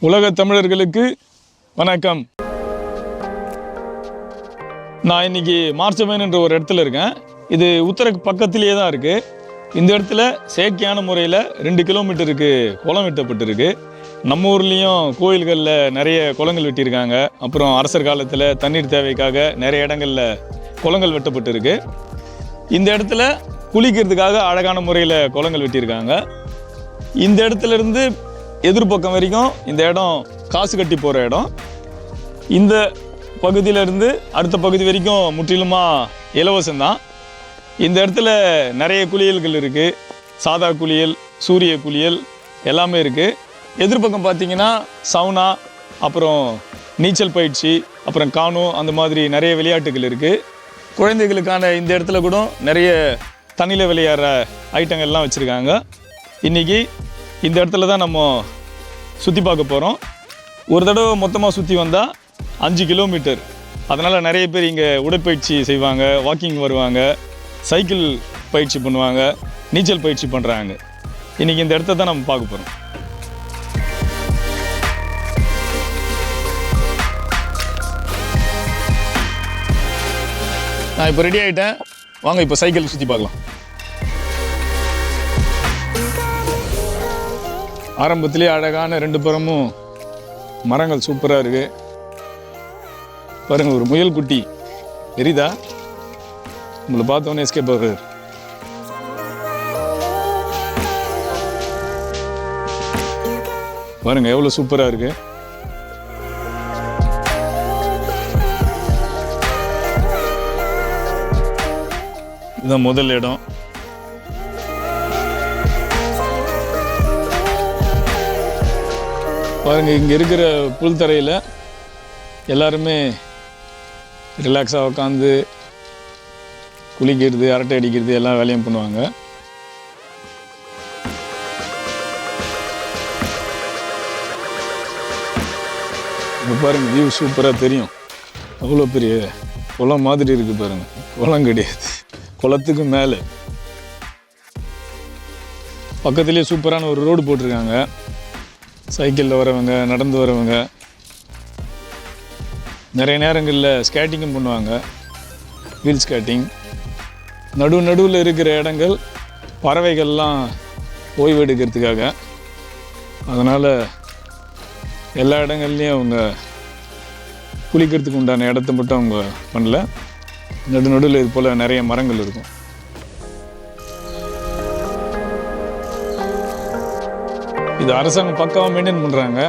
உலக தமிழர்களுக்கு வணக்கம். நான் இன்னைக்கு மார்ச்சவேன் என்ற ஒரு இடத்துல இருக்கேன். இது உத்தரக்கு பக்கத்திலேயே தான் இருக்குது. இந்த இடத்துல செயற்கையான முறையில் 2 கிலோமீட்டருக்கு குளம் வெட்டப்பட்டிருக்கு. நம்ம ஊர்லேயும் கோயில்களில் நிறைய குளங்கள் வெட்டியிருக்காங்க. அப்புறம் அரசர் காலத்தில் தண்ணீர் தேவைக்காக நிறைய இடங்களில் குளங்கள் வெட்டப்பட்டிருக்கு. இந்த இடத்துல குளிக்கிறதுக்காக அழகான முறையில் குளங்கள் வெட்டியிருக்காங்க. இந்த இடத்துலேருந்து எதிர்பக்கம் வரைக்கும் இந்த இடம் காசு கட்டி போகிற இடம். இந்த பகுதியிலேருந்து அடுத்த பகுதி வரைக்கும் முற்றிலுமாக இலவசம்தான். இந்த இடத்துல நிறைய குளியல்கள் இருக்குது. சாதா குளியல், சூரிய குளியல் எல்லாமே இருக்குது. எதிர்பக்கம் பார்த்திங்கன்னா சவுனா, அப்புறம் நீச்சல் பயிற்சி, அப்புறம் கானோ, அந்த மாதிரி நிறைய விளையாட்டுகள் இருக்குது. குழந்தைகளுக்கான இந்த இடத்துல கூட நிறைய தண்ணியில் விளையாடுற ஐட்டங்கள்லாம் வச்சுருக்காங்க. இன்றைக்கி இந்த இடத்துல தான் நம்ம சுற்றி பார்க்க போகிறோம். ஒரு தடவை மொத்தமாக சுற்றி வந்தால் 5 கிலோமீட்டர். அதனால் நிறைய பேர் இங்கே உடற்பயிற்சி செய்வாங்க, வாக்கிங் வருவாங்க, சைக்கிள் பயிற்சி பண்ணுவாங்க, நீச்சல் பயிற்சி பண்ணுறாங்க. இன்றைக்கி இந்த இடத்த தான் நம்ம பார்க்க போகிறோம். நான் இப்போ ரெடி ஆகிட்டேன். வாங்க இப்போ சைக்கிள் சுற்றி பார்க்கலாம். ஆரம்பத்திலே அழகான 2 புறமும் மரங்கள் சூப்பராக இருக்குது. பாருங்கள், ஒரு முயல் குட்டி தெரியுதா? உங்களை பார்த்தோன்னே எஸ்கேப் ஆகுது. பாருங்கள் எவ்வளோ சூப்பராக இருக்குது. இதுதான் முதல் இடம். பாருங்கள், இங்கே இருக்கிற புல் தரையில் எல்லாருமே ரிலாக்ஸாக உட்காந்து குளிக்கிறது, அரட்டை அடிக்கிறது எல்லா வேலையும் பண்ணுவாங்க. இப்போ பாருங்கள், வியூ சூப்பராக தெரியும். அவ்வளோ பெரிய குளம் மாதிரி இருக்குது பாருங்கள். குளம் கிடையாது, குளத்துக்கு மேலே பக்கத்துலேயே சூப்பரான ஒரு ரோடு போட்டிருக்காங்க. சைக்கிளில் வரவங்க, நடந்து வரவங்க, நிறைய நேரங்களில் ஸ்கேட்டிங்கும் பண்ணுவாங்க, வீல் ஸ்கேட்டிங். நடுவில் இருக்கிற இடங்கள் பறவைகள்லாம் ஓய்வு எடுக்கிறதுக்காக. அதனால் எல்லா இடங்கள்லையும் அவங்க குளிக்கிறதுக்கு உண்டான இடத்த மட்டும் அவங்க பண்ணல. நடுவில் இது போல் நிறைய மரங்கள் இருக்கும். இது அரசாங்கம் பக்காவாக மெயின்டைன் பண்ணுறாங்க.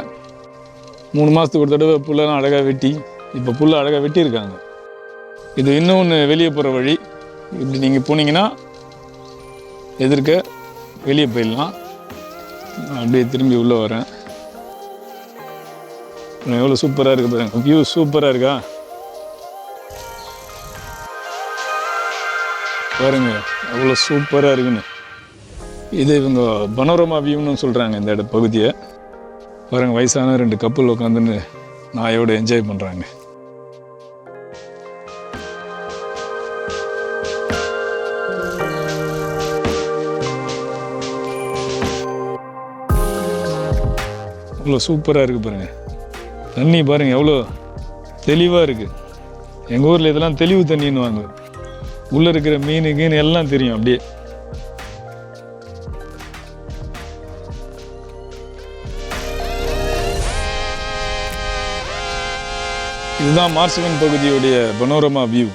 3 மாதத்துக்கு ஒரு தடவை புல்லெல்லாம் அழகாக வெட்டி, இப்போ புல்லை அழகாக வெட்டியிருக்காங்க. இது இன்னொன்று வெளியே போகிற வழி. இப்படி நீங்கள் போனீங்கன்னா எதிர்க்க வெளியே போயிடலாம். அப்படியே திரும்பி உள்ளே வரேன். எவ்வளோ சூப்பராக இருக்குது பாருங்க. வியூ சூப்பராக இருக்கா பாருங்க, அவ்வளோ சூப்பராக இருக்குன்னு. இது இவங்க பனோரமா வியூன்னு சொல்கிறாங்க இந்த பகுதியை. பாருங்கள், வயசான 2 கப்பல் உட்காந்துன்னு நாயோட என்ஜாய் பண்ணுறாங்க. அவ்வளோ சூப்பராக இருக்குது பாருங்கள். தண்ணி பாருங்கள் எவ்வளோ தெளிவாக இருக்குது. எங்கள் ஊரில் இதெல்லாம் தெளிவு தண்ணின்னு வாங்க. உள்ளே இருக்கிற மீன் கீன் எல்லாம் தெரியும் அப்படியே. இதுதான் மார்சவன் பகுதியுடைய பனோரமா வியூ.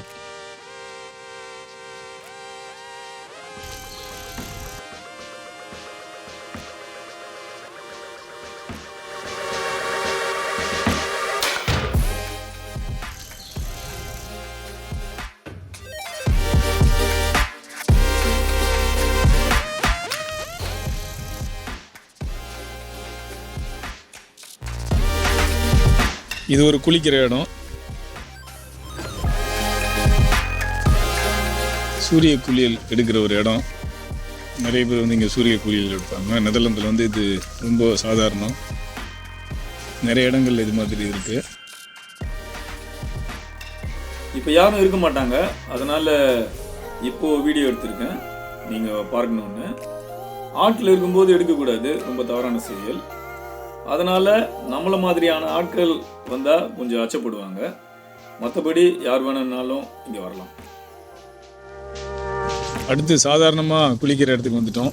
இது ஒரு குளிக்கிற இடம். சூரிய குளியல் எடுக்கிற ஒரு இடம். நிறைய பேர் இங்கே சூரிய குளியல் எடுப்பாங்க. நெதர்லாந்தில் இது ரொம்ப சாதாரணம். நிறைய இடங்கள்ல இது மாதிரி இருக்குது. இப்போ யாரும் இருக்க மாட்டாங்க, அதனால் இப்போது வீடியோ எடுத்திருக்கேன். நீங்கள் பார்க்கணுன்னு. ஆட்டில் இருக்கும்போது எடுக்கக்கூடாது, ரொம்ப தவறான செயல். அதனால் நம்மளை மாதிரியான ஆட்கள் வந்தால் கொஞ்சம் அச்சப்படுவாங்க. மற்றபடி யார் வேணும்னாலும் இங்கே வரலாம். அடுத்து சாதாரணமாக குளிக்கிற இடத்துக்கு வந்துட்டோம்.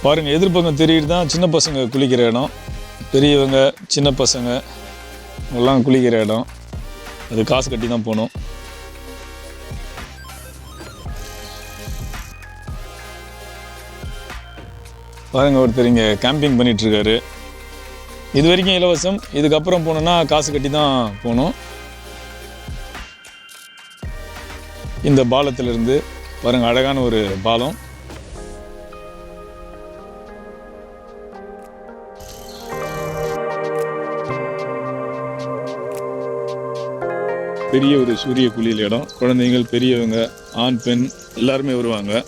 பாருங்கள், எதிர்பக்கம் தெரியுது தான் சின்ன பசங்க குளிக்கிற இடம். பெரியவங்க சின்ன பசங்க எல்லாம் குளிக்கிற இடம். அது காசு கட்டி தான் போகணும். பாருங்கள், ஒருத்தர் இங்கே கேம்பிங் பண்ணிகிட்ருக்காரு. இது வரைக்கும் இலவசம். இதுக்கப்புறம் போனோன்னா காசு கட்டி தான் போகணும். இந்த பாலத்திலிருந்து பாருங்கள், அழகான ஒரு பாலம். பெரிய ஒரு சூரிய குளியல் இடம். குழந்தைகள், பெரியவங்க, ஆண் பெண் எல்லாருமே வருவாங்க.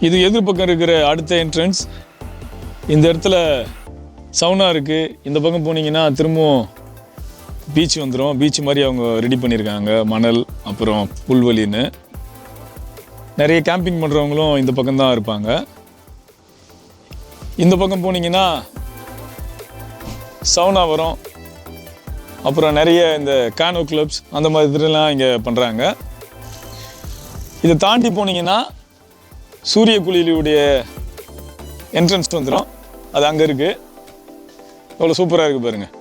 இது எதிர்பக்கம் இருக்கிற அடுத்த என்ட்ரன்ஸ். இந்த இடத்துல சவுனா இருக்குது. இந்த பக்கம் போனீங்கன்னா திரும்பவும் பீச் வந்துடும். பீச் மாதிரி அவங்க ரெடி பண்ணியிருக்காங்க. மணல் அப்புறம் புல்வெளின்னு. நிறைய கேம்பிங் பண்ணுறவங்களும் இந்த பக்கம்தான் இருப்பாங்க. இந்த பக்கம் போனீங்கன்னா சவுனா வரும். அப்புறம் நிறைய இந்த கேனோ கிளப்ஸ் அந்த மாதிரி இதெல்லாம் இங்கே பண்ணுறாங்க. இதை தாண்டி போனீங்கன்னா சூரிய குளியலுடைய என்ட்ரன்ஸ் வந்துடும். அது அங்கே இருக்குது. எவ்வளோ சூப்பராக இருக்குது பாருங்கள்.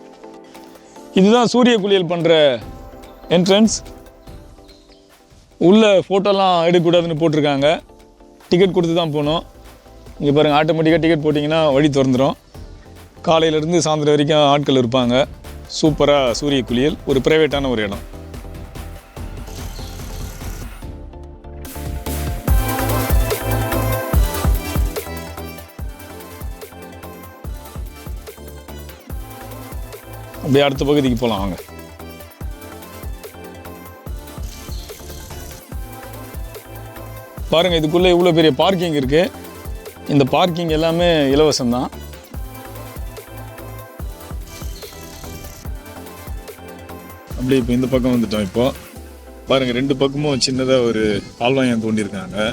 இதுதான் சூரிய குளியல் பண்ணுற என்ட்ரன்ஸ். உள்ளே ஃபோட்டோலாம் எடுக்கக்கூடாதுன்னு போட்டிருக்காங்க. டிக்கெட் கொடுத்து தான் போகணும். இங்கே பாருங்கள், ஆட்டோமேட்டிக்காக டிக்கெட் போட்டிங்கன்னா வழி திறந்துடும். காலையிலேருந்து சாயந்தரம் வரைக்கும் ஆட்கள் இருப்பாங்க. சூப்பராக சூரிய குளியல். ஒரு ப்ரைவேட்டான ஒரு இடம். அப்படியே அடுத்த பகுதிக்கு போகலாம் வாங்க. பாருங்கள், இதுக்குள்ளே இவ்வளோ பெரிய பார்க்கிங் இருக்குது. இந்த பார்க்கிங் எல்லாமே இலவசம்தான். அப்படியே இப்போ இந்த பக்கம் வந்துட்டோம். இப்போ பாருங்கள், ரெண்டு பக்கமும் சின்னதாக ஒரு பால்வாயம் தோண்டியிருக்காங்க.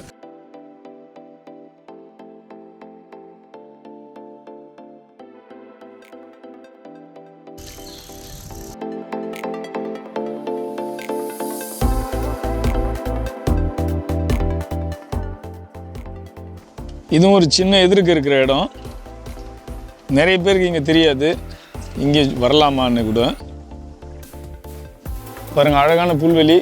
இதுவும் ஒரு சின்ன எதிர்க்கு இருக்கிற இடம். நிறைய பேருக்கு இங்கே தெரியாது இங்கே வரலாமான்னு கூட. பாருங்கள், அழகான புல்வெளி.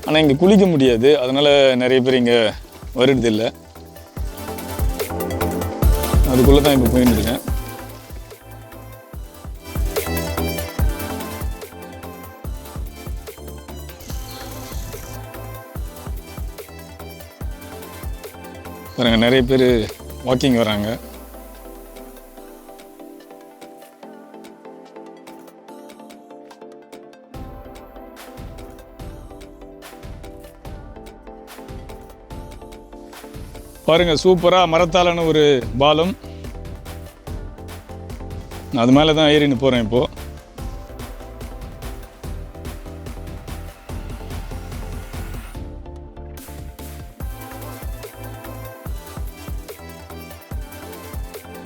ஆனால் இங்கே குளிக்க முடியாது. அதனால் நிறைய பேர் இங்கே வருறதில்லை. அதுக்குள்ளே தான் இப்போ போயின்னு இருக்கேன். பாருங்க, நிறைய பேர் வாக்கிங் வராங்க. பாருங்க, சூப்பரா மரத்தாலான ஒரு பாலம். அது மேலே தான் ஏறின்னு போறேன் இப்போ.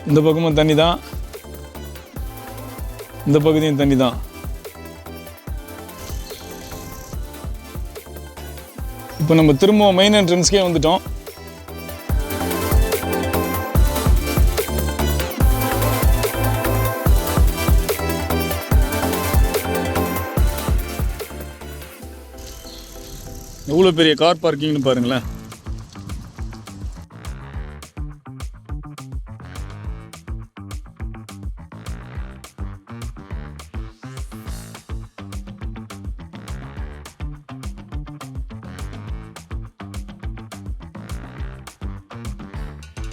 இந்த பக்கமும் தண்ணி தான், இந்த பகுதியும் தண்ணி தான். இப்போ நம்ம திரும்ப மெயின் என்ட்ரன்ஸ்க்கே வந்துட்டோம். எவ்வளோ பெரிய கார் பார்க்கிங்னு பாருங்களேன்.